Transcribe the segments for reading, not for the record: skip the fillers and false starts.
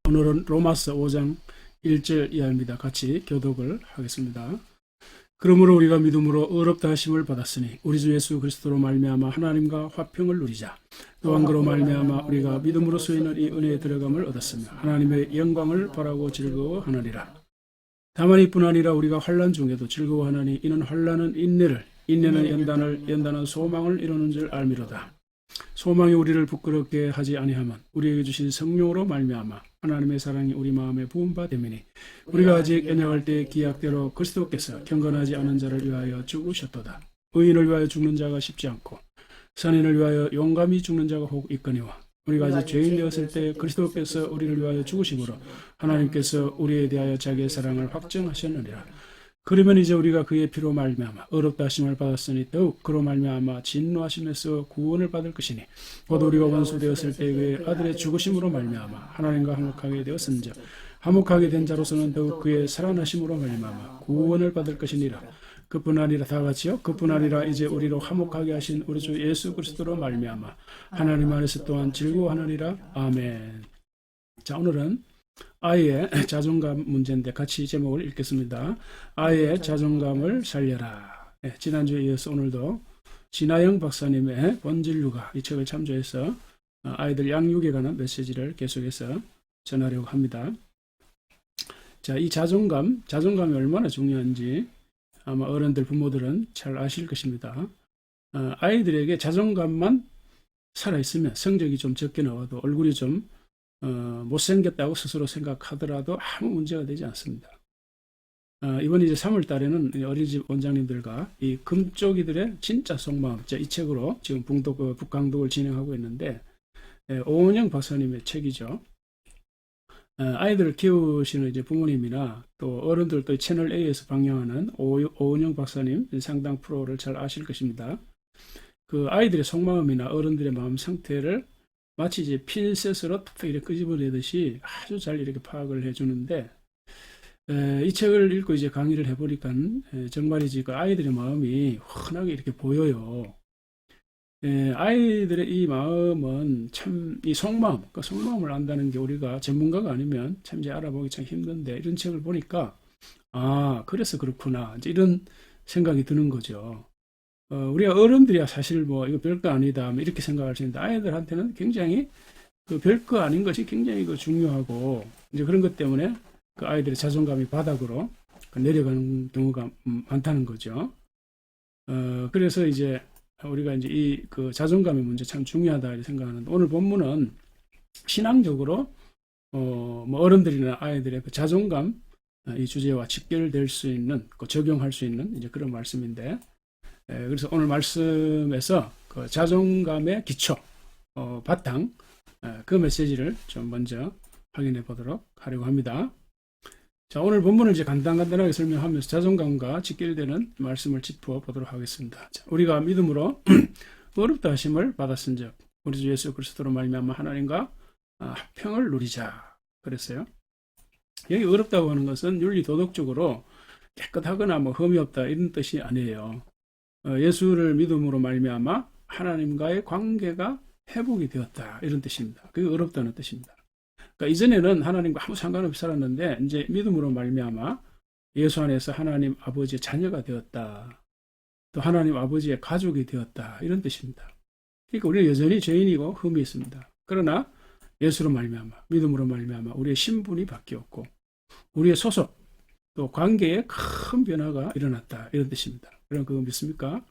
오늘은 로마서 5장 1절 이하입니다. 같이 교독을 하겠습니다. 그러므로 우리가 믿음으로 의롭다 하심을 받았으니 우리 주 예수 그리스도로 말미암아 하나님과 화평을 누리자. 또한 그로 말미암아 우리가 믿음으로 쓰이는 이 은혜에 들어감을 얻었으며 하나님의 영광을 바라고 즐거워하느니라. 다만 이뿐 아니라 우리가 환난 중에도 즐거워하나니 이는 환난은 인내를, 인내는 연단을, 연단은 소망을 이루는 줄 알미로다. 소망이 우리를 부끄럽게 하지 아니하면 우리에게 주신 성령으로 말미암아 하나님의 사랑이 우리 마음에 부은 바 됨이니 우리가 아직 연약할 때 기약대로 그리스도께서 경건하지 않은 자를 위하여 죽으셨도다. 의인을 위하여 죽는 자가 쉽지 않고 선인을 위하여 용감히 죽는 자가 혹 있거니와 우리가 아직 죄인 되었을 때 그리스도께서 우리를 위하여 죽으심으로 하나님께서 우리에 대하여 자기의 사랑을 확증하셨느니라. 그러면 이제 우리가 그의 피로 말미암아 의롭다 하심을 받았으니 더욱 그로 말미암아 진노하심에서 구원을 받을 것이니 곧 우리가 원수 되었을 때 그의 아들의 죽으심으로 말미암아 하나님과 화목하게 되었은즉 화목하게 된 자로서는 더욱 그의 살아나심으로 말미암아 구원을 받을 것이니라. 그뿐 아니라 다 같이요. 그뿐 아니라 이제 우리로 화목하게 하신 우리 주 예수 그리스도로 말미암아 하나님 안에서 또한 즐거워하느니라. 아멘. 자, 오늘은 아이의 자존감 문제인데 같이 제목을 읽겠습니다. 아이의 자존감을 살려라. 네, 지난주에 이어서 오늘도 진아영 박사님의 본진료가 이 책을 참조해서 아이들 양육에 관한 메시지를 계속해서 전하려고 합니다. 자, 이 자존감이 얼마나 중요한지 아마 어른들, 부모들은 잘 아실 것입니다. 아이들에게 자존감만 살아있으면 성적이 좀 적게 나와도 얼굴이 좀 못생겼다고 스스로 생각하더라도 아무 문제가 되지 않습니다. 이번 이제 3월 달에는 어린이집 원장님들과 이 금쪽이들의 진짜 속마음, 이 책으로 지금 북강독을 진행하고 있는데, 오은영 박사님의 책이죠. 아이들을 키우시는 이제 부모님이나 또 어른들 또 채널 A에서 방영하는 오은영 박사님 상담 프로를 잘 아실 것입니다. 그 아이들의 속마음이나 어른들의 마음 상태를 마치 이제 핀셋으로 탁 이렇게 끄집어내듯이 아주 잘 이렇게 파악을 해주는데, 이 책을 읽고 이제 강의를 해보니까 정말이지 그 아이들의 마음이 훤하게 이렇게 보여요. 아이들의 이 마음은 참 이 속마음, 그 속마음을 안다는 게 우리가 전문가가 아니면 참 이제 알아보기 참 힘든데 이런 책을 보니까 그래서 그렇구나 이제 이런 생각이 드는 거죠. 우리가 어른들이야 사실 뭐 이거 별거 아니다 이렇게 생각할 수 있는데 아이들한테는 굉장히 그 별거 아닌 것이 굉장히 그 중요하고 이제 그런 것 때문에 그 아이들의 자존감이 바닥으로 내려가는 경우가 많다는 거죠. 그래서 이제 우리가 이제 이 그 자존감의 문제 참 중요하다 이렇게 생각하는데 오늘 본문은 신앙적으로 뭐 어른들이나 아이들의 그 자존감 이 주제와 직결될 수 있는 그 적용할 수 있는 이제 그런 말씀인데. 그래서 오늘 말씀에서 그 자존감의 기초, 바탕, 그 메시지를 좀 먼저 확인해 보도록 하려고 합니다. 자, 오늘 본문을 이제 간단하게 설명하면서 자존감과 직결되는 말씀을 짚어 보도록 하겠습니다. 자, 우리가 믿음으로 의롭다 하심을 받았은즉 우리 주 예수 그리스도로 말미암아 하나님과 화평을 누리자 그랬어요. 여기 의롭다고 하는 것은 윤리 도덕적으로 깨끗하거나 뭐 흠이 없다 이런 뜻이 아니에요. 예수를 믿음으로 말미암아 하나님과의 관계가 회복이 되었다 이런 뜻입니다. 그게 의롭다는 뜻입니다. 그러니까 이전에는 하나님과 아무 상관없이 살았는데 이제 믿음으로 말미암아 예수 안에서 하나님 아버지의 자녀가 되었다. 또 하나님 아버지의 가족이 되었다 이런 뜻입니다. 그러니까 우리는 여전히 죄인이고 흠이 있습니다. 그러나 예수로 말미암아 믿음으로 말미암아 우리의 신분이 바뀌었고 우리의 소속 또 관계에 큰 변화가 일어났다 이런 뜻입니다. 그럼 그거 믿습니까?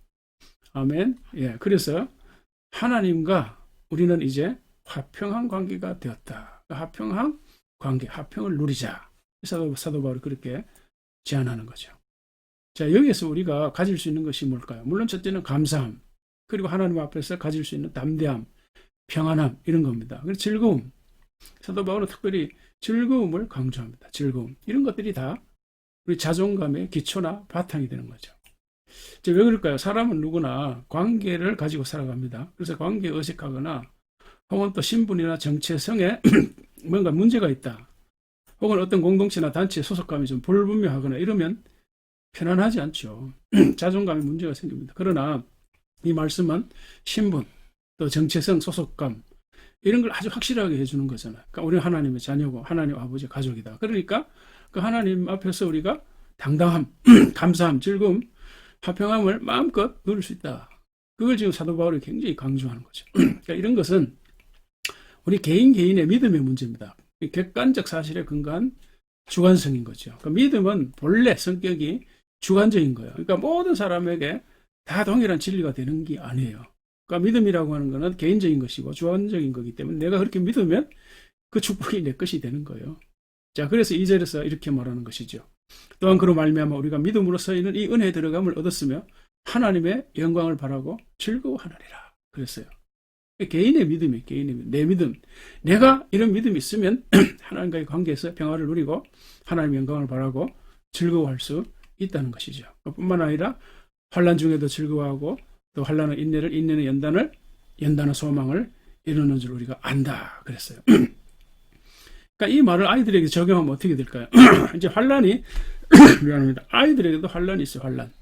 아멘. 예, 그래서 하나님과 우리는 이제 화평한 관계가 되었다. 화평한 관계, 화평을 누리자. 사도 바울이 그렇게 제안하는 거죠. 자, 여기에서 우리가 가질 수 있는 것이 뭘까요? 물론 첫째는 감사함, 그리고 하나님 앞에서 가질 수 있는 담대함, 평안함 이런 겁니다. 그리고 즐거움. 사도 바울은 특별히 즐거움을 강조합니다. 즐거움. 이런 것들이 다 우리 자존감의 기초나 바탕이 되는 거죠. 왜 그럴까요? 사람은 누구나 관계를 가지고 살아갑니다. 그래서 관계에 어색하거나 혹은 또 신분이나 정체성에 뭔가 문제가 있다. 혹은 어떤 공동체나 단체에 소속감이 좀 불분명하거나 이러면 편안하지 않죠. 자존감에 문제가 생깁니다. 그러나 이 말씀은 신분, 또 정체성, 소속감 이런 걸 아주 확실하게 해주는 거잖아요. 그러니까 우리는 하나님의 자녀고 하나님 아버지의 가족이다. 그러니까 그 하나님 앞에서 우리가 당당함, 감사함, 즐거움, 화평함을 마음껏 누릴 수 있다. 그걸 지금 사도 바울이 굉장히 강조하는 거죠. 그러니까 이런 것은 우리 개인의 믿음의 문제입니다. 객관적 사실에 근거한 주관성인 거죠. 그러니까 믿음은 본래 성격이 주관적인 거예요. 그러니까 모든 사람에게 다 동일한 진리가 되는 게 아니에요. 그러니까 믿음이라고 하는 것은 개인적인 것이고 주관적인 거기 때문에 내가 그렇게 믿으면 그 축복이 내 것이 되는 거예요. 자, 그래서 2절에서 이렇게 말하는 것이죠. 또한 그로 말미암아 우리가 믿음으로서 이 은혜에 들어감을 얻었으며 하나님의 영광을 바라고 즐거워하느니라 그랬어요. 개인의 믿음이 내 믿음. 내가 이런 믿음이 있으면 하나님과의 관계에서 평화를 누리고 하나님의 영광을 바라고 즐거워할 수 있다는 것이죠. 뿐만 아니라 환난 중에도 즐거워하고 또 환난은 인내를, 인내는 연단을, 연단은 소망을 이루는 줄 우리가 안다 그랬어요. 그러니까 이 말을 아이들에게 적용하면 어떻게 될까요? 이제 환난이 미안합니다. 아이들에게도 환난이 있어요. 환난.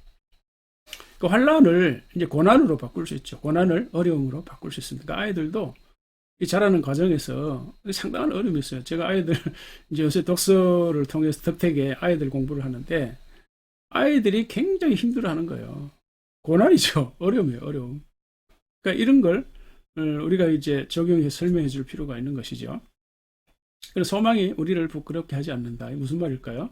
그 환난을 이제 고난으로 바꿀 수 있죠. 고난을 어려움으로 바꿀 수 있습니다. 그러니까 아이들도 이 자라는 과정에서 상당한 어려움이 있어요. 제가 아이들 이제 요새 독서를 통해서 덕택에 아이들 공부를 하는데 아이들이 굉장히 힘들어하는 거예요. 고난이죠. 어려움이에요. 어려움. 그러니까 이런 걸 우리가 이제 적용해서 설명해 줄 필요가 있는 것이죠. 그래서 소망이 우리를 부끄럽게 하지 않는다. 이게 무슨 말일까요?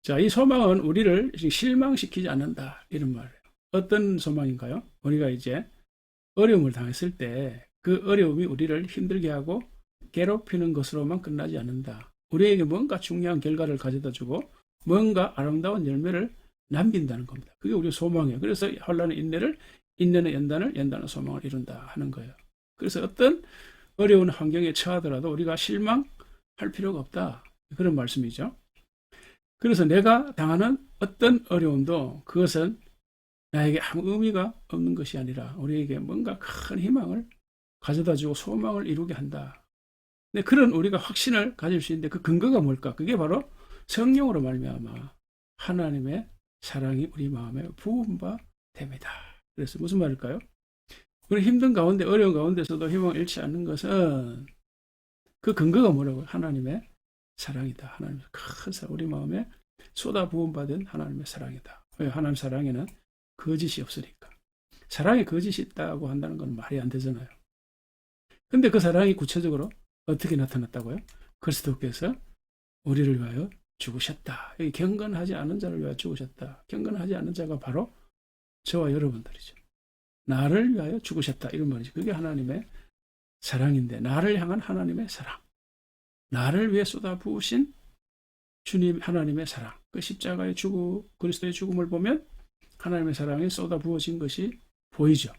자, 이 소망은 우리를 실망시키지 않는다. 이런 말이에요. 어떤 소망인가요? 우리가 이제 어려움을 당했을 때 그 어려움이 우리를 힘들게 하고 괴롭히는 것으로만 끝나지 않는다. 우리에게 뭔가 중요한 결과를 가져다 주고 뭔가 아름다운 열매를 남긴다는 겁니다. 그게 우리의 소망이에요. 그래서 환난은 인내를, 인내는 연단을, 연단은 소망을 이룬다 하는 거예요. 그래서 어떤 어려운 환경에 처하더라도 우리가 실망할 필요가 없다. 그런 말씀이죠. 그래서 내가 당하는 어떤 어려움도 그것은 나에게 아무 의미가 없는 것이 아니라 우리에게 뭔가 큰 희망을 가져다 주고 소망을 이루게 한다. 근데 그런 우리가 확신을 가질 수 있는데 그 근거가 뭘까? 그게 바로 성령으로 말미암아 하나님의 사랑이 우리 마음에 부은 바 됩니다. 그래서 무슨 말일까요? 우리 힘든 가운데 어려운 가운데서도 희망을 잃지 않는 것은 그 근거가 뭐라고요? 하나님의 사랑이다. 하나님의 큰 사랑, 우리 마음에 쏟아 부은 받은 하나님의 사랑이다. 왜? 하나님 사랑에는 거짓이 없으니까. 사랑에 거짓이 있다고 한다는 건 말이 안 되잖아요. 근데 그 사랑이 구체적으로 어떻게 나타났다고요? 그리스도께서 우리를 위하여 죽으셨다. 여기 경건하지 않은 자를 위하여 죽으셨다. 경건하지 않은 자가 바로 저와 여러분들이죠. 나를 위하여 죽으셨다. 이런 말이죠. 그게 하나님의 사랑인데 나를 향한 하나님의 사랑. 나를 위해 쏟아부으신 주님 하나님의 사랑. 그 십자가의 죽음, 그리스도의 죽음을 보면 하나님의 사랑이 쏟아부어진 것이 보이죠.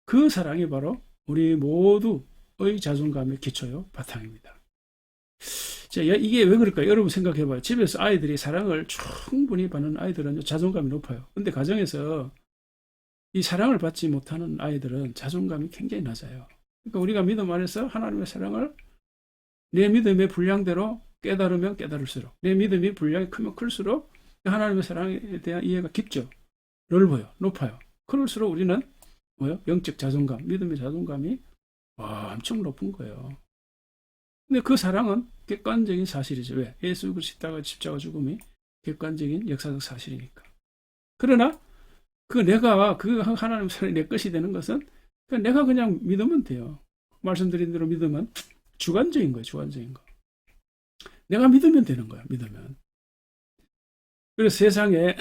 그 사랑이 바로 우리 모두의 자존감의 기초요 바탕입니다. 자, 이게 왜 그럴까요? 여러분 생각해봐요. 집에서 아이들이 사랑을 충분히 받는 아이들은 자존감이 높아요. 근데 가정에서 이 사랑을 받지 못하는 아이들은 자존감이 굉장히 낮아요. 그러니까 우리가 믿음 안에서 하나님의 사랑을 내 믿음의 분량대로 깨달으면 깨달을수록 내 믿음이 분량이 크면 클수록 하나님의 사랑에 대한 이해가 깊죠. 넓어요. 높아요. 그럴수록 우리는 뭐요? 영적 자존감, 믿음의 자존감이 엄청 높은 거예요. 근데 그 사랑은 객관적인 사실이죠. 왜? 예수 그리스도가 십자가 죽음이 객관적인 역사적 사실이니까. 그러나 내가 그 하나님 사랑이 내 것이 되는 것은 내가 그냥 믿으면 돼요. 말씀드린 대로 믿으면 주관적인 거예요. 주관적인 거. 내가 믿으면 되는 거야. 믿으면. 그래서 세상에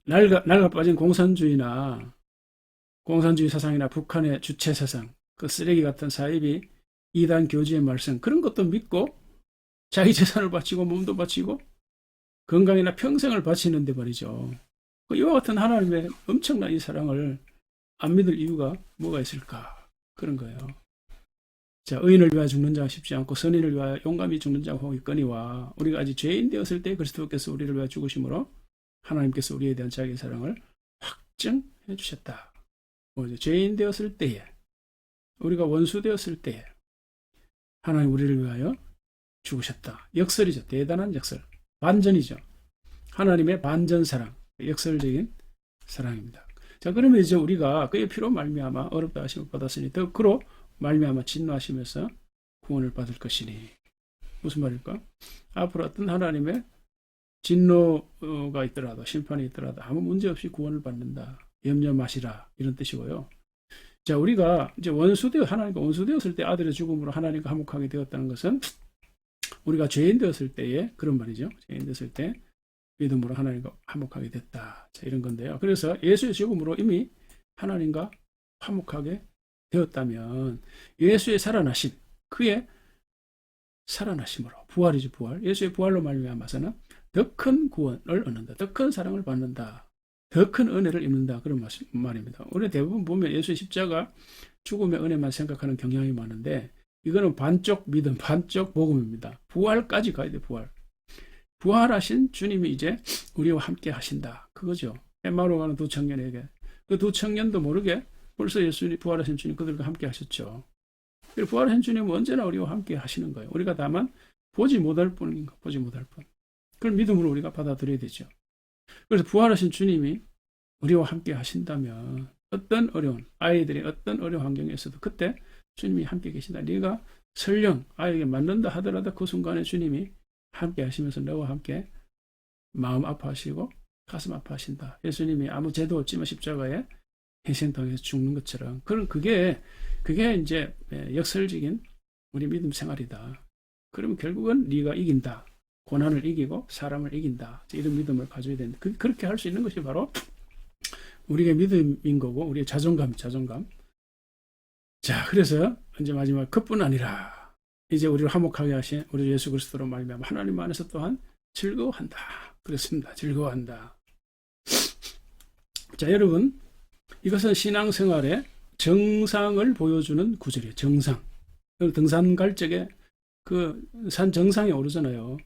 낡아 빠진 공산주의나 공산주의 사상이나 북한의 주체 사상, 그 쓰레기 같은 사이비 이단 교주의 말씀 그런 것도 믿고 자기 재산을 바치고 몸도 바치고 건강이나 평생을 바치는데 말이죠. 이와 같은 하나님의 엄청난 이 사랑을 안 믿을 이유가 뭐가 있을까? 그런 거예요. 자, 의인을 위하여 죽는 자가 쉽지 않고 선인을 위하여 용감히 죽는 자가 혹 있거니와 우리가 아직 죄인 되었을 때 그리스도께서 우리를 위하여 죽으심으로 하나님께서 우리에 대한 자기의 사랑을 확증해 주셨다. 죄인 되었을 때에 우리가 원수 되었을 때에 하나님 우리를 위하여 죽으셨다. 역설이죠. 대단한 역설. 반전이죠. 하나님의 반전 사랑, 역설적인 사랑입니다. 자, 그러면 이제 우리가 그의 피로 말미암아 어렵다 하심을 받았으니 더 그로 말미암아 진노하시면서 구원을 받을 것이니. 무슨 말일까? 앞으로 어떤 하나님의 진노가 있더라도 심판이 있더라도 아무 문제 없이 구원을 받는다. 염려 마시라 이런 뜻이고요. 자, 우리가 이제 하나님과 원수되었을 때 아들의 죽음으로 하나님과 화목하게 되었다는 것은 우리가 죄인 되었을 때에 그런 말이죠. 죄인 되었을 때 믿음으로 하나님과 화목하게 됐다. 자, 이런 건데요. 그래서 예수의 죽음으로 이미 하나님과 화목하게 되었다면 예수의 살아나심, 그의 살아나심으로 부활이죠, 부활. 예수의 부활로 말미암아서는 더 큰 구원을 얻는다. 더 큰 사랑을 받는다. 더 큰 은혜를 입는다. 그런 말입니다. 우리 대부분 보면 예수의 십자가 죽음의 은혜만 생각하는 경향이 많은데 이거는 반쪽 믿음, 반쪽 복음입니다. 부활까지 가야 돼, 부활. 부활하신 주님이 이제 우리와 함께 하신다. 그거죠. 엠마오로 가는 두 청년에게. 그 두 청년도 모르게 벌써 예수님, 부활하신 주님 그들과 함께 하셨죠. 부활하신 주님은 언제나 우리와 함께 하시는 거예요. 우리가 다만 보지 못할 뿐인 거, 보지 못할 뿐. 그걸 믿음으로 우리가 받아들여야 되죠. 그래서 부활하신 주님이 우리와 함께 하신다면 어떤 어려운, 아이들이 어떤 어려운 환경에서도 그때 주님이 함께 계신다. 네가 설령 아이에게 맞는다 하더라도 그 순간에 주님이 함께 하시면서 너와 함께 마음 아파하시고 가슴 아파하신다. 예수님이 아무 죄도 없지만 십자가에 희생당해서 죽는 것처럼. 그게 이제 역설적인 우리 믿음 생활이다. 그러면 결국은 네가 이긴다. 고난을 이기고 사람을 이긴다. 이런 믿음을 가져야 되는데 그렇게 할 수 있는 것이 바로 우리의 믿음인 거고 우리의 자존감. 자, 그래서 이제 마지막 그뿐 아니라 이제 우리를 화목하게 하신 우리 예수 그리스도로 말미암아 하나님 안에서 또한 즐거워한다. 그렇습니다. 즐거워한다. 자, 여러분, 이것은 신앙생활의 정상을 보여주는 구절이에요. 정상. 등산 갈 적에 그 산 정상에 오르잖아요.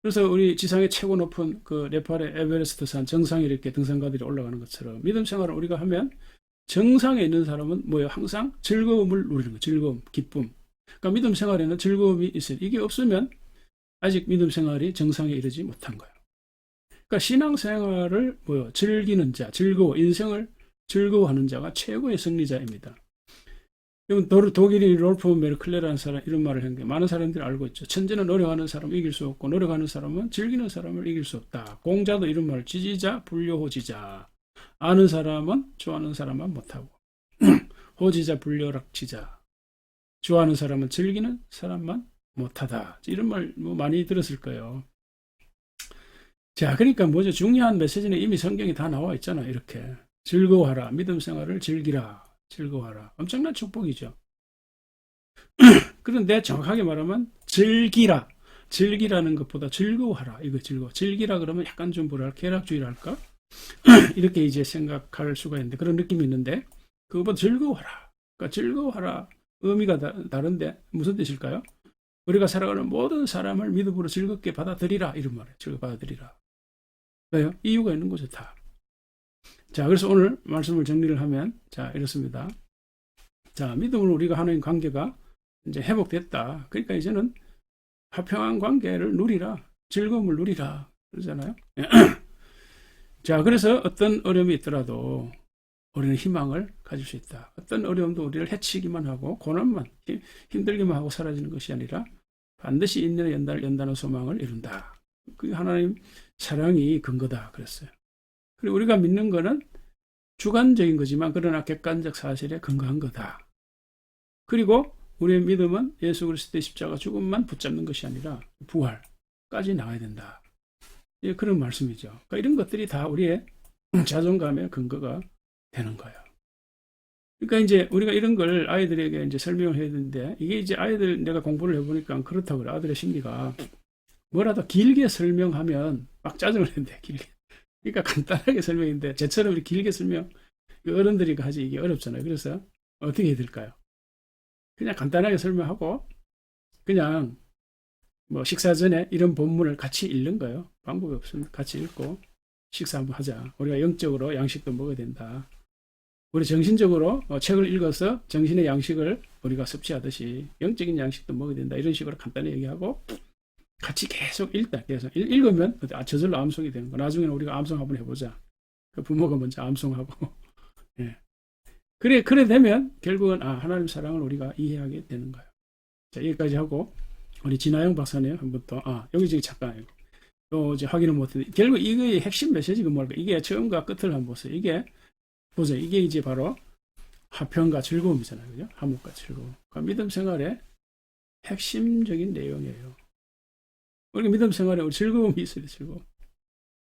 그래서 우리 지상의 최고 높은 그 네팔의 에베레스트 산 정상에 이렇게 등산가들이 올라가는 것처럼 믿음 생활을 우리가 하면 정상에 있는 사람은 뭐예요? 항상 즐거움을 누리는 거예요. 즐거움, 기쁨. 그러니까 믿음 생활에는 즐거움이 있어요. 이게 없으면 아직 믿음 생활이 정상에 이르지 못한 거예요. 그러니까 신앙 생활을 즐기는 자, 인생을 즐거워하는 자가 최고의 승리자입니다. 독일인 롤프 메르클레라는 사람 이런 말을 했는데 많은 사람들이 알고 있죠. 천재는 노력하는 사람을 이길 수 없고 노력하는 사람은 즐기는 사람을 이길 수 없다. 공자도 이런 말을 지지자 불려호지자. 아는 사람은 좋아하는 사람만 못하고 호지자 불려락지자. 좋아하는 사람은 즐기는 사람만 못하다. 이런 말 많이 들었을 거예요. 자, 그러니까 뭐죠? 중요한 메시지는 이미 성경에 다 나와 있잖아. 이렇게 즐거워하라. 믿음 생활을 즐기라. 즐거워하라. 엄청난 축복이죠. 그런데 정확하게 말하면 즐기라는 것보다 즐거워하라. 이거 즐기라 그러면 약간 좀 쾌락주의랄까? 이렇게 이제 생각할 수가 있는데 그런 느낌이 있는데 그것보다 즐거워하라. 그러니까 즐거워하라. 의미가 다른데 무슨 뜻일까요? 우리가 살아가는 모든 사람을 믿음으로 즐겁게 받아들이라. 이런 말이에요. 즐겁게 받아들이라. 왜요? 이유가 있는 거죠, 다. 자, 그래서 오늘 말씀을 정리를 하면, 자, 이렇습니다. 자, 믿음으로 우리가 하는 관계가 이제 회복됐다. 그러니까 이제는 화평한 관계를 누리라. 즐거움을 누리라. 그러잖아요. 자, 그래서 어떤 어려움이 있더라도 우리는 희망을 가질 수 있다. 어떤 어려움도 우리를 해치기만 하고 고난만 힘들기만 하고 사라지는 것이 아니라 반드시 인내의 연단한 소망을 이룬다. 그게 하나님 사랑이 근거다. 그랬어요. 그리고 우리가 믿는 거는 주관적인 거지만 그러나 객관적 사실에 근거한 거다. 그리고 우리의 믿음은 예수 그리스도의 십자가 죽음만 붙잡는 것이 아니라 부활까지 나가야 된다. 예, 그런 말씀이죠. 그러니까 이런 것들이 다 우리의 자존감의 근거가 되는 거예요. 그러니까 이제 우리가 이런 걸 아이들에게 이제 설명을 해야 되는데 이게 이제 아이들 내가 공부를 해보니까 그렇다고 그래. 아들의 심리가 뭐라도 길게 설명하면 막 짜증을 낸대. 길게. 그러니까 간단하게 설명인데 제처럼 이렇게 길게 설명 어른들이 하지 이게 어렵잖아요. 그래서 어떻게 해야 될까요? 그냥 간단하게 설명하고 그냥 뭐 식사 전에 이런 본문을 같이 읽는 거예요. 방법이 없으면 같이 읽고 식사 한번 하자. 우리가 영적으로 양식도 먹어야 된다. 우리 정신적으로 책을 읽어서 정신의 양식을 우리가 섭취하듯이 영적인 양식도 먹어야 된다. 이런 식으로 간단히 얘기하고 같이 계속 읽다. 계속 읽으면 저절로 암송이 되는 거. 나중에는 우리가 암송 한번 해보자. 그 부모가 먼저 암송하고. 예. 그래 되면 결국은 하나님 사랑을 우리가 이해하게 되는 거예요. 자, 여기까지 하고 우리 진아영 박사님 한 번 더. 여기 지금 잠깐 또 이제 확인을 못했는데 결국 이거의 핵심 메시지가 뭘까? 이게 처음과 끝을 한번 보세요. 이게 보세요. 이게 이제 바로 화평과 즐거움이잖아요. 그죠? 화목과 즐거움. 그러니까 믿음 생활의 핵심적인 내용이에요. 우리 믿음 생활에 즐거움이 있어야 돼, 즐거움.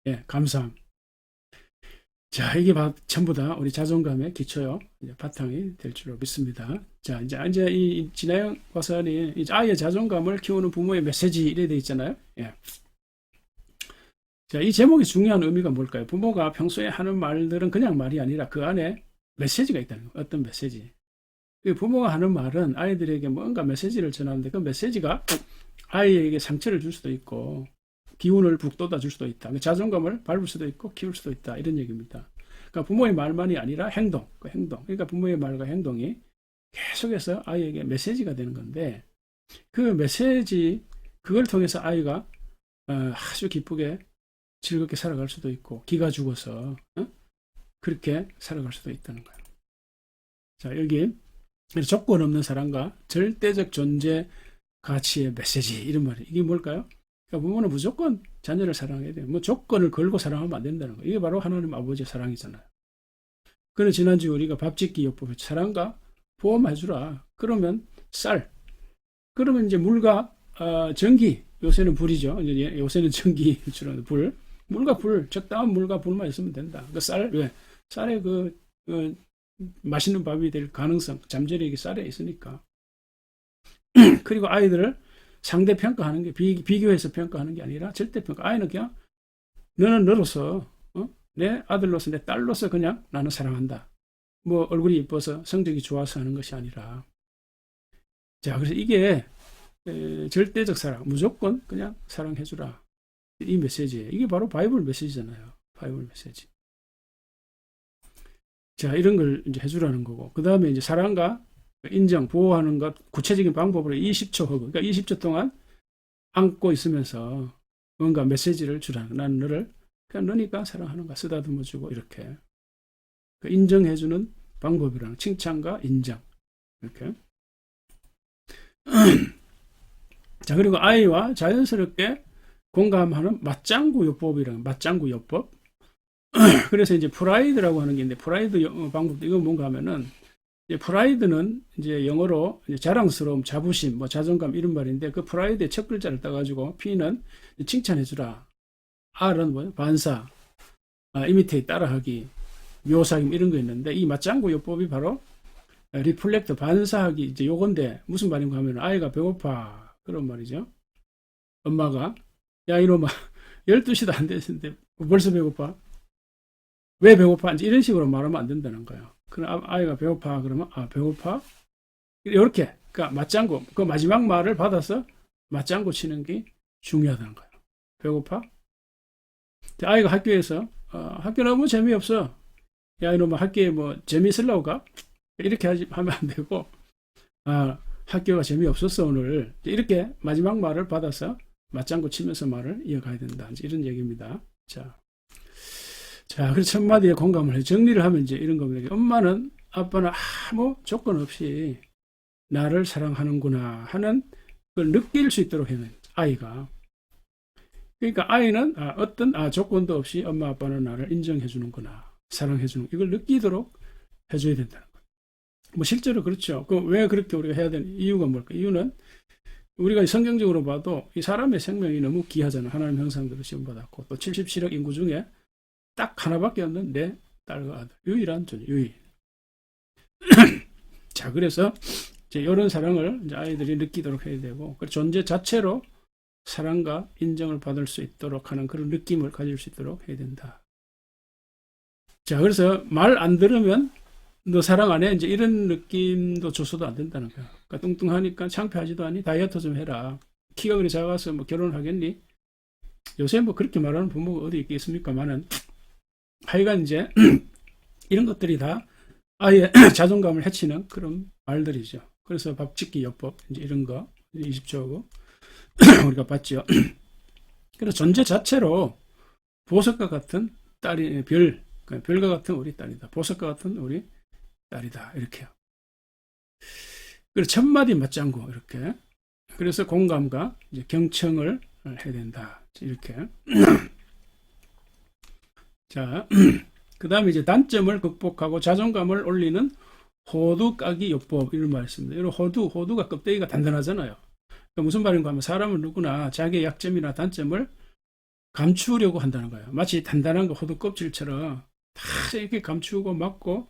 예, 감사함. 자, 이게 전부 다 우리 자존감의 기초요. 이제 바탕이 될 줄로 믿습니다. 자, 이제 이 진아영 박사님, 이제 아이의 자존감을 키우는 부모의 메시지 이래 돼 있잖아요. 예. 자, 이 제목의 중요한 의미가 뭘까요? 부모가 평소에 하는 말들은 그냥 말이 아니라 그 안에 메시지가 있다는 거예요. 어떤 메시지. 부모가 하는 말은 아이들에게 뭔가 메시지를 전하는데 그 메시지가 아이에게 상처를 줄 수도 있고 기운을 북돋아 줄 수도 있다. 자존감을 밟을 수도 있고 키울 수도 있다. 이런 얘기입니다. 그러니까 부모의 말만이 아니라 행동. 그러니까 부모의 말과 행동이 계속해서 아이에게 메시지가 되는 건데 그 메시지, 그걸 통해서 아이가 아주 기쁘게 즐겁게 살아갈 수도 있고 기가 죽어서 그렇게 살아갈 수도 있다는 거예요. 자, 여기 조건 없는 사랑과 절대적 존재 가치의 메시지, 이런 말이 이게 뭘까요? 그러니까 부모는 무조건 자녀를 사랑해야 돼요. 뭐 조건을 걸고 사랑하면 안 된다는 거예요. 이게 바로 하나님 아버지의 사랑이잖아요. 그래서 지난주에 우리가 밥짓기 요법에 사랑과 보험해주라. 그러면 그러면 이제 물과 전기, 요새는 불이죠. 이제 요새는 전기 주로 불. 물과 불, 적당한 물과 불만 있으면 된다. 그 왜? 쌀에 맛있는 밥이 될 가능성, 잠재력이 쌀에 있으니까. 그리고 아이들을 상대 평가하는 게 비교해서 평가하는 게 아니라 절대 평가. 아이는 그냥 너는 너로서 내 아들로서 내 딸로서 그냥 나는 사랑한다. 뭐 얼굴이 이뻐서 성적이 좋아서 하는 것이 아니라. 자, 그래서 이게 절대적 사랑, 무조건 그냥 사랑해주라. 이 메시지예요. 이게 바로 바이블 메시지잖아요. 바이블 메시지. 자, 이런 걸 이제 해주라는 거고. 그 다음에 이제 사랑과 인정, 보호하는 것, 구체적인 방법으로 20초 허그. 그러니까 20초 동안 안고 있으면서 뭔가 메시지를 주라는. 나는 너를, 그냥 너니까 사랑하는가 쓰다듬어주고, 이렇게. 인정해주는 방법이라는, 칭찬과 인정. 이렇게. 자, 그리고 아이와 자연스럽게 공감하는 맞장구 요법이라는, 맞장구 요법. 그래서 이제 프라이드라고 하는 게 있는데, 프라이드 방법도 이건 뭔가 하면은, 이제 프라이드는 이제 영어로 이제 자랑스러움, 자부심, 뭐 자존감 이런 말인데, 그 프라이드의 첫 글자를 따가지고 P는 칭찬해주라, R은 뭐예요? 반사, 이미테이트 따라하기, 묘사기 이런 거 있는데, 이 맞장구 요법이 바로 리플렉트 반사하기 이제 요건데 무슨 말인가 하면 아이가 배고파 그런 말이죠. 엄마가 야 이놈아 12시도 안 됐는데 벌써 배고파? 왜 배고파? 이제 이런 식으로 말하면 안 된다는 거예요. 그럼 아이가 배고파 그러면 배고파? 이렇게 그러니까 맞장구 그 마지막 말을 받아서 맞장구 치는 게 중요하다는 거예요. 배고파? 아이가 학교에서 학교 너무 재미없어. 야 이놈아 학교에 뭐 재미있으려고 가? 이렇게 하면 안 되고 학교가 재미없었어 오늘. 이렇게 마지막 말을 받아서 맞장구 치면서 말을 이어가야 된다. 이제 이런 얘기입니다. 자, 그래서 첫 마디에 공감을 해 정리를 하면 이제 이런 겁니다. 엄마는 아빠는 아무 조건 없이 나를 사랑하는구나 하는 걸 느낄 수 있도록 해야 됩니다. 아이가. 그러니까 아이는 어떤 조건도 없이 엄마 아빠는 나를 인정해 주는구나, 사랑해 주는 이걸 느끼도록 해줘야 된다는 거예요. 뭐 실제로 그렇죠. 왜 그렇게 우리가 해야 되는 이유가 뭘까? 이유는 우리가 성경적으로 봐도 이 사람의 생명이 너무 귀하잖아. 하나님 형상대로 지음받았고 또 77억 인구 중에 딱 하나밖에 없는 내 딸과 아들, 유일한 존재, 유일. 자, 그래서 이제 이런 사랑을 이제 아이들이 느끼도록 해야 되고, 그 존재 자체로 사랑과 인정을 받을 수 있도록 하는 그런 느낌을 가질 수 있도록 해야 된다. 자, 그래서 말 안 들으면 너 사랑 안 해? 이제 이런 느낌도 줘서도 안 된다는 거야. 그러니까 뚱뚱하니까 창피하지도 않니? 다이어트 좀 해라. 키가 그리 작아서 뭐 결혼을 하겠니? 요새 뭐 그렇게 말하는 부모가 어디 있겠습니까만은 하여간 이제 이런 것들이 다 아이의 자존감을 해치는 그런 말들이죠. 그래서 밥짓기 요법 이제 이런 거 20초고 우리가 봤죠. 그래서 존재 자체로 보석과 같은 딸이 별 별과 같은 우리 딸이다. 보석과 같은 우리 딸이다. 이렇게요. 그리고 첫 마디 맞장구 이렇게. 그래서 공감과 이제 경청을 해야 된다. 이렇게. 자, 그 다음에 이제 단점을 극복하고 자존감을 올리는 호두 까기 요법 이런 말 있습니다. 이런 호두가 껍데기가 단단하잖아요. 그러니까 무슨 말인가 하면 사람은 누구나 자기의 약점이나 단점을 감추려고 한다는 거예요. 마치 단단한 거 호두 껍질처럼 다 이렇게 감추고 막고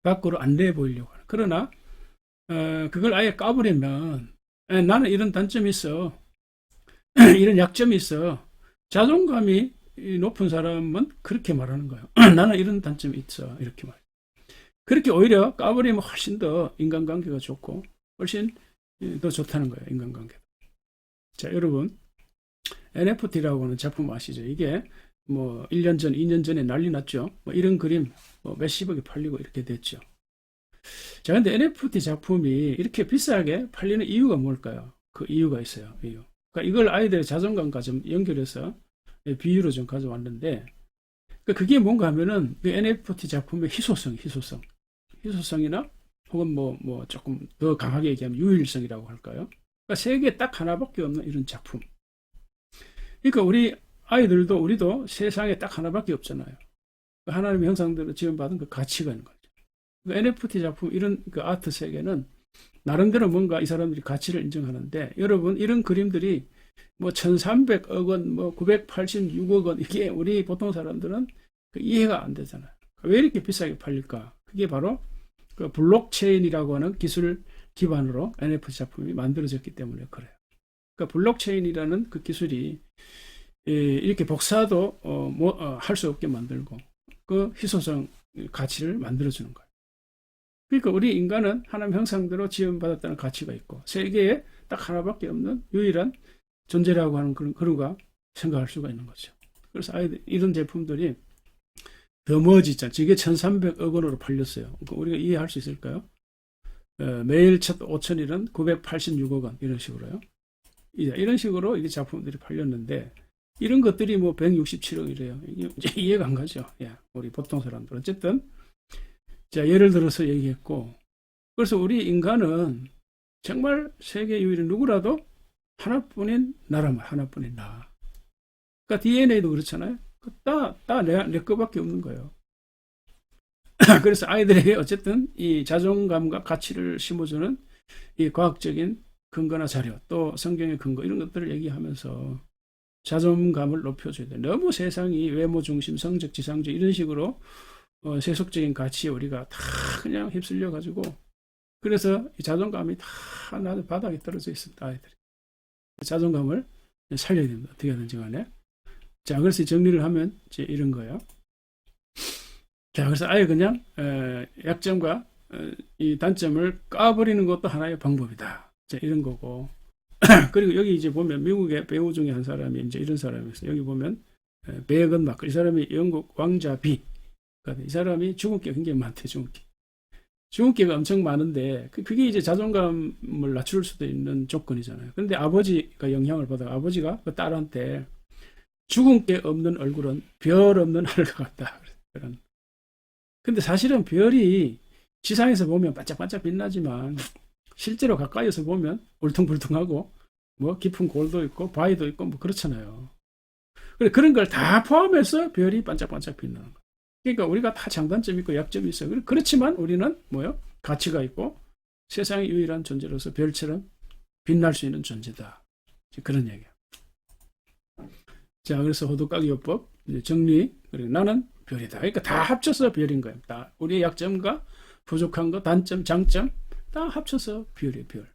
밖으로 안 내 보이려고 하는. 그러나 그걸 아예 까버리면 나는 이런 단점이 있어. 이런 약점이 있어. 자존감이 높은 사람은 그렇게 말하는 거예요. 나는 이런 단점이 있어. 이렇게 말해요. 그렇게 오히려 까버리면 훨씬 더 인간관계가 좋고 훨씬 더 좋다는 거예요. 인간관계. 자, 여러분 NFT라고 하는 작품 아시죠? 이게 뭐 1년 전, 2년 전에 난리 났죠. 뭐 이런 그림 뭐 몇십억에 팔리고 이렇게 됐죠. 자, 근데 NFT 작품이 이렇게 비싸게 팔리는 이유가 뭘까요? 그 이유가 있어요. 이유. 그러니까 이걸 아이들의 자존감과 좀 연결해서 비유로 좀 가져왔는데, 그게 뭔가 하면은 그 NFT 작품의 희소성이나 혹은 뭐 조금 더 강하게 얘기하면 유일성이라고 할까요? 그러니까 세계에 딱 하나밖에 없는 이런 작품. 그러니까 우리 아이들도 우리도 세상에 딱 하나밖에 없잖아요. 하나님의 형상대로 지원받은 그 가치가 있는 거죠. 그 NFT 작품 이런 그 아트 세계는 나름대로 뭔가 이 사람들이 가치를 인정하는데, 여러분 이런 그림들이 뭐 1300억 원, 뭐 986억 원, 이게 우리 보통 사람들은 이해가 안 되잖아요. 왜 이렇게 비싸게 팔릴까? 그게 바로 그 블록체인이라고 하는 기술 기반으로 NFT 작품이 만들어졌기 때문에 그래요. 그러니까 블록체인이라는 그 기술이 이렇게 복사도 할 수 없게 만들고 그 희소성 가치를 만들어주는 거예요. 그러니까 우리 인간은 하나님 형상대로 지원받았다는 가치가 있고 세계에 딱 하나밖에 없는 유일한 존재라고 하는 그런가 생각할 수가 있는 거죠. 그래서 아이들 이런 제품들이 더머지 있잖아요. 이게 1300억 원으로 팔렸어요. 그러니까 우리가 이해할 수 있을까요? 매일 첫 5천일은 986억 원 이런 식으로요. 이런 식으로 이게 작품들이 팔렸는데 이런 것들이 뭐 167억이래요. 이게 이제 이해가 안 가죠. 예, 우리 보통 사람들. 어쨌든 자, 예를 들어서 얘기했고, 그래서 우리 인간은 정말 세계 유일인 누구라도 하나뿐인 나라만 하나뿐인 나. 그러니까 DNA도 그렇잖아요. 내 거밖에 없는 거예요. 그래서 아이들에게 어쨌든 이 자존감과 가치를 심어주는 이 과학적인 근거나 자료, 또 성경의 근거 이런 것들을 얘기하면서 자존감을 높여줘야 돼요. 너무 세상이 외모 중심, 성적 지상주의 이런 식으로 세속적인 가치에 우리가 다 그냥 휩쓸려 가지고 그래서 이 자존감이 다 나도 바닥에 떨어져 있습니다. 아이들이 자존감을 살려야 됩니다. 어떻게 하든지 간에. 자, 그래서 정리를 하면 이제 이런 거예요. 자, 그래서 아예 그냥 약점과 이 단점을 까버리는 것도 하나의 방법이다. 자, 이런 거고. 그리고 여기 이제 보면 미국의 배우 중에 한 사람이 이제 이런 사람이 있어요. 여기 보면 베건 마클, 이 사람이 영국 왕자 비. 이 사람이 죽음기가 굉장히 많대. 죽음기가 엄청 많은데 그게 이제 자존감을 낮출 수도 있는 조건이잖아요. 그런데 아버지가 영향을 받아 아버지가 그 딸한테 죽음기 없는 얼굴은 별 없는 하늘과 같다. 근데 사실은 별이 지상에서 보면 반짝반짝 빛나지만 실제로 가까이에서 보면 울퉁불퉁하고 뭐 깊은 골도 있고 바위도 있고 뭐 그렇잖아요. 그런 걸 다 포함해서 별이 반짝반짝 빛나는 거예요. 그러니까 우리가 다 장단점이 있고 약점이 있어요. 그렇지만 우리는 뭐요? 가치가 있고 세상의 유일한 존재로서 별처럼 빛날 수 있는 존재다. 그런 얘기예요. 자, 그래서 호두까기 요법 정리. 그리고 나는 별이다. 그러니까 다 합쳐서 별인 거예요. 다 우리의 약점과 부족한 거, 단점, 장점 다 합쳐서 별이에요. 별.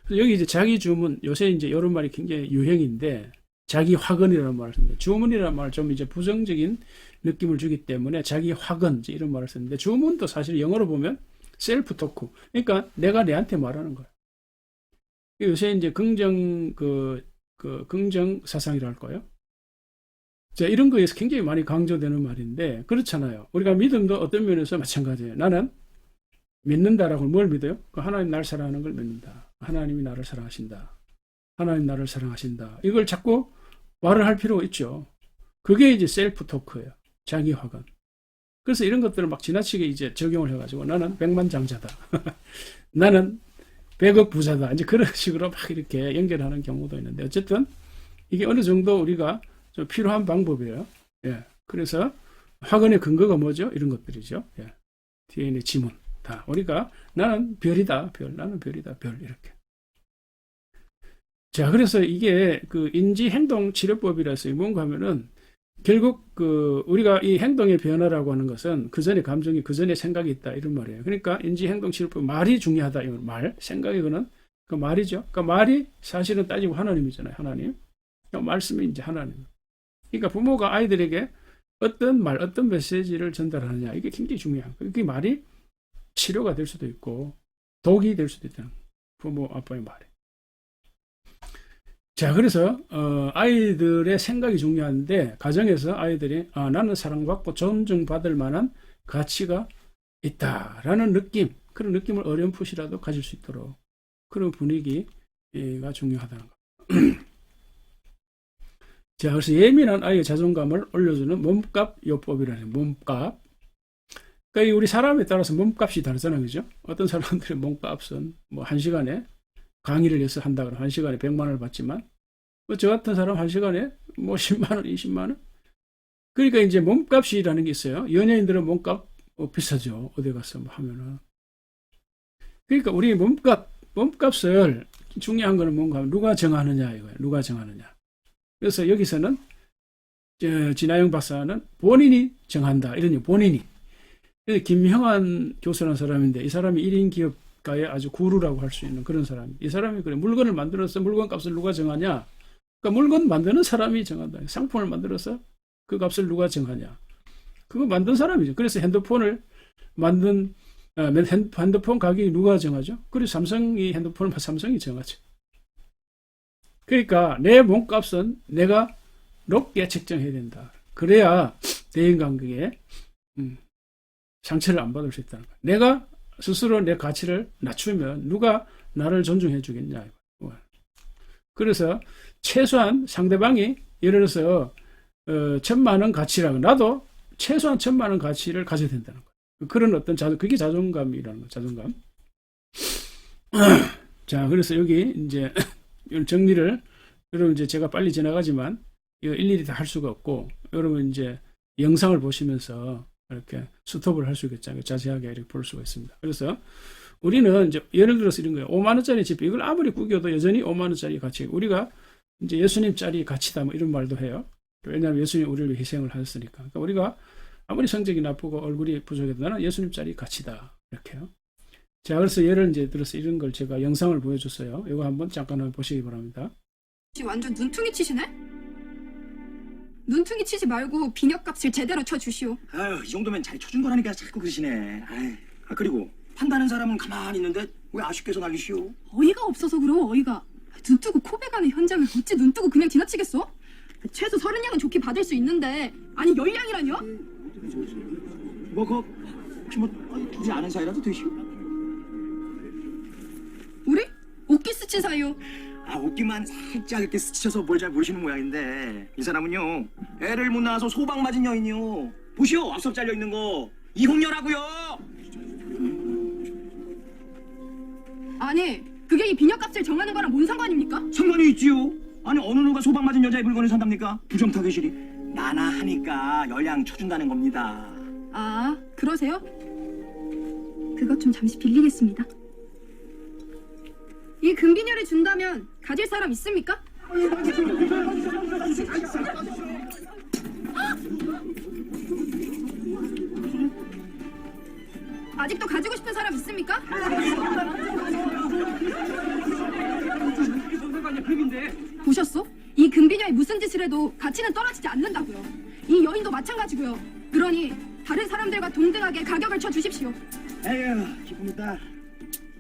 그래서 여기 이제 자기 주문, 요새 이제 이런 말이 굉장히 유행인데 자기 확언이라는 말을 씁니다. 주문이라는 말 좀 이제 부정적인 느낌을 주기 때문에 자기 확언 이런 말을 쓰는데 주문도 사실 영어로 보면 셀프 토크. 그러니까 내가 내한테 말하는 거예요. 요새 이제 긍정 긍정 사상이라 할까요? 자, 이런 거에서 굉장히 많이 강조되는 말인데 그렇잖아요. 우리가 믿음도 어떤 면에서 마찬가지예요. 나는 믿는다라고 뭘 믿어요? 하나님 나를 사랑하는 걸 믿는다. 하나님이 나를 사랑하신다. 하나님 나를 사랑하신다. 이걸 자꾸 말을 할 필요가 있죠. 그게 이제 셀프 토크예요. 자기 확언. 그래서 이런 것들을 막 지나치게 이제 적용을 해가지고 나는 백만장자다. 나는 100억 부자다. 이제 그런 식으로 막 이렇게 연결하는 경우도 있는데 어쨌든 이게 어느 정도 우리가 좀 필요한 방법이에요. 예. 그래서 확언의 근거가 뭐죠? 이런 것들이죠. 예. DNA 지문. 다. 우리가 나는 별이다. 별. 나는 별이다. 별. 이렇게. 자, 그래서 이게 그 인지행동치료법이라서 뭔가 하면은 결국 그 우리가 이 행동의 변화라고 하는 것은 그 전에 감정이 그 전에 생각이 있다 이런 말이에요. 그러니까 인지행동치료법 말이 중요하다 이건 말 생각이 그는 그 말이죠. 그러니까 말이 사실은 따지고 하나님이잖아요. 하나님. 그러니까 말씀이 이제 하나님. 그러니까 부모가 아이들에게 어떤 말, 어떤 메시지를 전달하느냐 이게 굉장히 중요한 거예요. 그 말이 치료가 될 수도 있고 독이 될 수도 있다는 거예요. 부모 아빠의 말이. 자, 그래서 아이들의 생각이 중요한데 가정에서 아이들이 나는 사랑받고 존중받을 만한 가치가 있다라는 느낌, 그런 느낌을 어렴풋이라도 가질 수 있도록 그런 분위기가 중요하다는 거. 자, 그래서 예민한 아이의 자존감을 올려주는 몸값 요법이라는 몸값. 그러니까 우리 사람에 따라서 몸값이 다르잖아요, 그죠? 어떤 사람들의 몸값은 뭐 1시간에 강의를 해서 한다 그러면 1시간에 100만 원을 받지만 뭐 저 같은 사람 1시간에 뭐 10만 원, 20만 원. 그러니까 이제 몸값이라는 게 있어요. 연예인들은 몸값 비싸죠. 어디 가서 뭐 하면은. 그러니까 우리 몸값을 중요한 거는 뭔가 하면 누가 정하느냐 이거예요. 누가 정하느냐. 그래서 여기서는 진아영 박사는 본인이 정한다. 이런 본인이. 김형환 교수라는 사람인데 이 사람이 1인 기업가의 아주 구루라고 할 수 있는 그런 사람. 이 사람이 그래 물건을 만들어서 물건 값을 누가 정하냐? 그러니까 물건 만드는 사람이 정한다. 상품을 만들어서 그 값을 누가 정하냐? 그거 만든 사람이죠. 그래서 핸드폰을 만든 핸드폰 가격이 누가 정하죠? 그래서 삼성이 핸드폰을 삼성이 정하죠. 그러니까 내 몸값은 내가 높게 책정해야 된다. 그래야 대인관계에 상처를 안 받을 수 있다는 거예요. 내가 스스로 내 가치를 낮추면 누가 나를 존중해 주겠냐. 그래서 최소한 상대방이 예를 들어서 1,000만 원 가치라고 나도 최소한 1,000만 원 가치를 가져야 된다는 거예요. 그런 어떤 그게 자존감이라는 거예요. 자존감. 자, 그래서 여기 이제 정리를 여러분 이제 제가 빨리 지나가지만 이거 일일이 다 할 수가 없고 여러분 이제 영상을 보시면서 이렇게 스톱을 할 수 있겠죠. 자세하게 이렇게 볼 수가 있습니다. 그래서 우리는 이제 예를 들어서 이런 거예요. 5만 원짜리 집 이걸 아무리 구겨도 여전히 5만 원짜리 가치. 우리가 이제 예수님짜리 가치다 뭐 이런 말도 해요. 왜냐하면 예수님 우리를 위해 희생을 하셨으니까. 그러니까 우리가 아무리 성적이 나쁘고 얼굴이 부족해도 나는 예수님짜리 가치다 이렇게요. 자, 그래서 예를 이제 들어서 이런 걸 제가 영상을 보여줬어요. 이거 한번 잠깐 보시기 바랍니다. 완전 눈퉁이 치시네? 눈퉁이 치지 말고 비녀값을 제대로 쳐주시오. 아유, 이 정도면 잘 쳐준 거라니까 자꾸 그러시네. 아유, 그리고 판다는 사람은 가만히 있는데 왜 아쉽게서 난리시오? 어이가 없어서 그럼 어이가. 눈 뜨고 코백하는 현장을 어찌 눈 뜨고 그냥 지나치겠어? 최소 30냥은 좋게 받을 수 있는데 아니 10냥이라뇨? 혹시 둘이 아는 사이라도 되시오? 우리? 옷기 스친 사이요. 옷기만 살짝 이렇게 스치셔서 뭘 잘 모르시는 모양인데 이 사람은요 애를 못 낳아서 소방 맞은 여인이요. 보시오, 앞서 잘려 있는 거 이혼녀라고요. 아니 그게 이 비녀값을 정하는 거랑 뭔 상관입니까? 상관이 있지요. 아니 어느 누가 소방 맞은 여자의 물건을 산답니까? 부정타겟이리. 나나 하니까 열량 쳐준다는 겁니다. 아 그러세요? 그것 좀 잠시 빌리겠습니다. 이 금비녀를 준다면 가질 사람 있습니까? 아직도 가지고 싶은 사람 있습니까? 보셨어? 이 금비녀의 무슨 짓을 해도 가치는 떨어지지 않는다고요. 이 여인도 마찬가지고요. 그러니 다른 사람들과 동등하게 가격을 쳐주십시오. 에휴, 기쁩니다.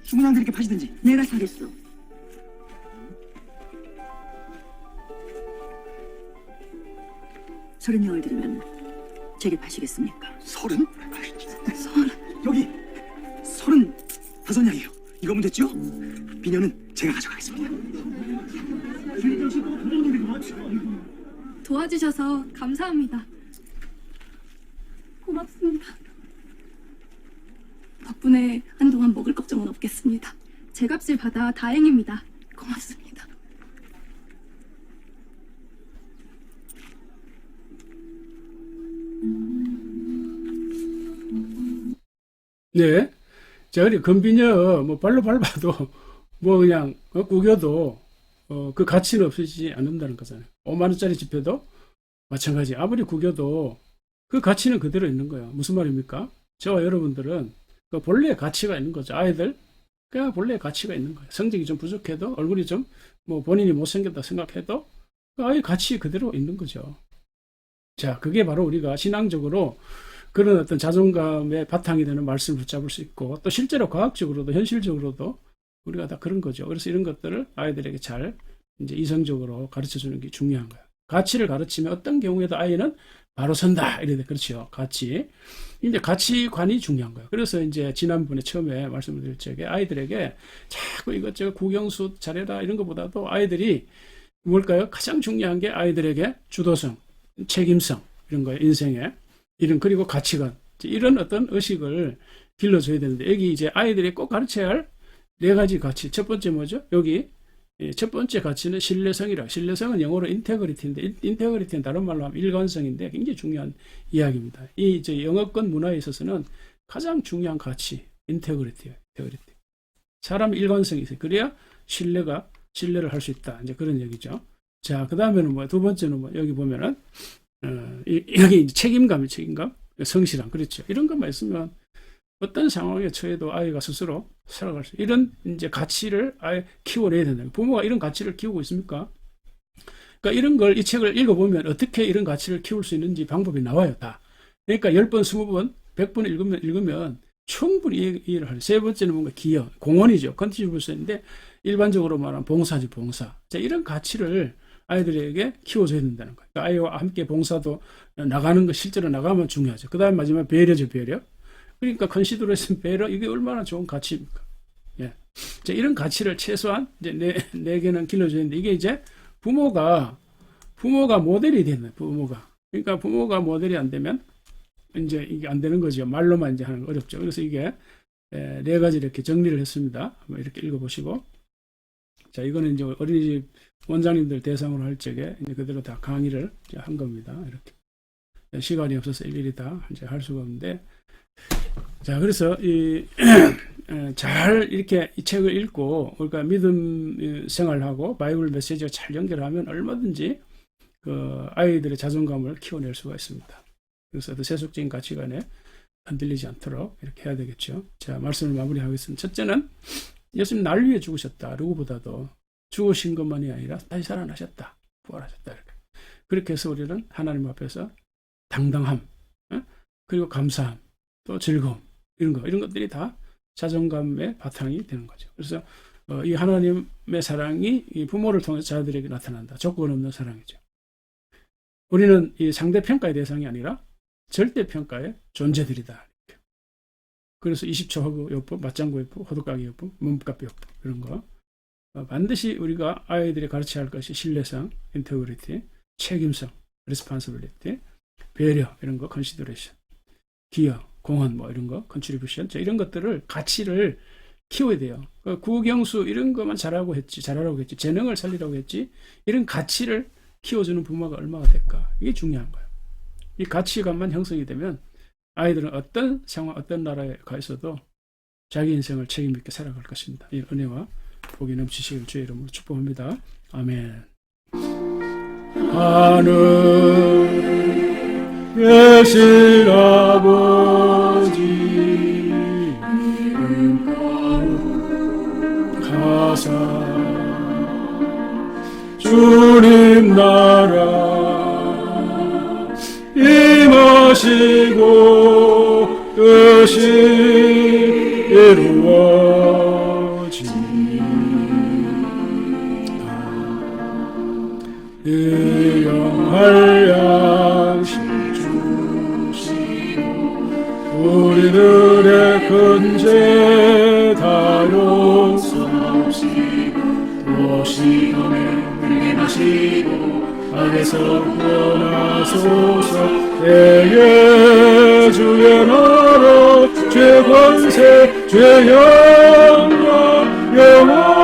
수문양들 이렇게 파시든지. 내가 사겠어. 서른 영을 드리면 제게 파시겠습니까? 30? 여기 35냥이요. 이거면 됐죠? 비녀는 제가 가져가겠습니다. 도와주셔서 감사합니다. 고맙습니다. 감사합니다. 덕분에 한동안 먹을 걱정은 없겠습니다. 제 값을 받아 다행입니다. 고맙습니다. 네. 자, 그리고 금비녀, 뭐, 발로 밟아도, 뭐, 그냥, 구겨도, 그 가치는 없어지지 않는다는 거잖아요. 5만원짜리 지폐도 마찬가지. 아무리 구겨도 그 가치는 그대로 있는 거예요. 무슨 말입니까? 저와 여러분들은 그 본래의 가치가 있는 거죠. 아이들, 그냥 본래의 가치가 있는 거예요. 성적이 좀 부족해도, 얼굴이 좀, 뭐, 본인이 못생겼다 생각해도, 그 아이의 가치 그대로 있는 거죠. 자, 그게 바로 우리가 신앙적으로 그런 어떤 자존감의 바탕이 되는 말씀을 붙잡을 수 있고, 또 실제로 과학적으로도 현실적으로도 우리가 다 그런 거죠. 그래서 이런 것들을 아이들에게 잘 이제 이성적으로 가르쳐 주는 게 중요한 거예요. 가치를 가르치면 어떤 경우에도 아이는 바로 선다. 이래 그렇죠. 가치. 이제 가치관이 중요한 거예요. 그래서 이제 지난번에 처음에 말씀을 드릴 적에 아이들에게 자꾸 이것저것 국영수 잘해라 이런 것보다도 아이들이 뭘까요? 가장 중요한 게 아이들에게 주도성, 책임성 이런 거예요. 인생에. 이런 그리고 가치관 이런 어떤 의식을 길러줘야 되는데 여기 이제 아이들이 꼭 가르쳐야 할 네 가지 가치. 첫 번째 뭐죠? 여기 첫 번째 가치는 신뢰성이라. 신뢰성은 영어로 인테그리티인데 인테그리티는 다른 말로 하면 일관성인데 굉장히 중요한 이야기입니다. 이 이제 영어권 문화에 있어서는 가장 중요한 가치 인테그리티예요. 인테그리티. 사람 일관성이 있어요. 그래야 신뢰를 할 수 있다. 이제 그런 얘기죠. 자, 그 다음에는 뭐 두 번째는 뭐 여기 보면은 여기 이제 책임감, 성실함, 그렇죠. 이런 것만 있으면 어떤 상황에 처해도 아이가 스스로 살아갈 수, 이런 이제 가치를 아예 키워내야 된다. 부모가 이런 가치를 키우고 있습니까? 그러니까 이런 걸, 이 책을 읽어보면 어떻게 이런 가치를 키울 수 있는지 방법이 나와요, 다. 그러니까 10번, 20번, 100번 읽으면 충분히 이해를 하죠. 세 번째는 뭔가 기여, 공헌이죠. 컨트리뷰션인데 일반적으로 말하면 봉사지, 봉사. 자, 이런 가치를 아이들에게 키워줘야 된다는 거예요. 그러니까 아이와 함께 봉사도 나가는 거 실제로 나가면 중요하죠. 그 다음 마지막 배려죠, 배려. 그러니까 컨시더레이션 배려 이게 얼마나 좋은 가치입니까? 예. 자, 이런 가치를 최소한 이제 내게는 길러줘야 되는데 이게 이제 부모가 모델이 되는 부모가. 그러니까 부모가 모델이 안 되면 이제 이게 안 되는 거죠. 말로만 이제 하는 거 어렵죠. 그래서 이게 네 가지 이렇게 정리를 했습니다. 한번 이렇게 읽어보시고. 자, 이거는 이제 어린이집 원장님들 대상으로 할 적에 이제 그대로 다 강의를 한 겁니다. 이렇게. 시간이 없어서 일일이 다 이제 할 수가 없는데. 자, 그래서 잘 이렇게 이 책을 읽고, 그러니까 믿음 생활하고 바이블 메시지가 잘 연결하면 얼마든지 그 아이들의 자존감을 키워낼 수가 있습니다. 그래서 그 세속적인 가치관에 흔들리지 않도록 이렇게 해야 되겠죠. 자, 말씀을 마무리하겠습니다. 첫째는 예수님 날 위해 죽으셨다. 누구보다도 죽으신 것만이 아니라 다시 살아나셨다. 부활하셨다. 이렇게. 그렇게 해서 우리는 하나님 앞에서 당당함, 그리고 감사함, 또 즐거움, 이런 것들이 다 자존감의 바탕이 되는 거죠. 그래서 이 하나님의 사랑이 이 부모를 통해서 자녀들에게 나타난다. 조건 없는 사랑이죠. 우리는 이 상대평가의 대상이 아니라 절대평가의 존재들이다. 이렇게. 그래서 20초 허구요법, 맞장구요법, 호두까기요법, 몸값요법 이런 거 반드시 우리가 아이들이 가르쳐야 할 것이 신뢰성, 인테그리티, 책임성, 리스폰시빌리티, 배려 이런 거, 컨시더레이션, 기여, 공헌 뭐 이런 거, 컨트리뷰션 이런 것들을 가치를 키워야 돼요. 국영수 이런 것만 잘하라고 했지, 재능을 살리라고 했지 이런 가치를 키워주는 부모가 얼마나 될까? 이게 중요한 거예요. 이 가치관만 형성이 되면 아이들은 어떤 상황, 어떤 나라에 가 있어도 자기 인생을 책임 있게 살아갈 것입니다. 이 은혜와 복이 넘치시길 주의 이름으로 축복합니다. 아멘. 하늘 계신 아버지 이름 가사 주님 나라 임하시고 뜻이 이루어지이다. 일용할 양식 주시고 우리들의 큰 죄 다 용서하시고 또 시험에 들게 하시고 악에서 구원하소서. 내게 내 주의 나라 죄 권세 죄 영광 영원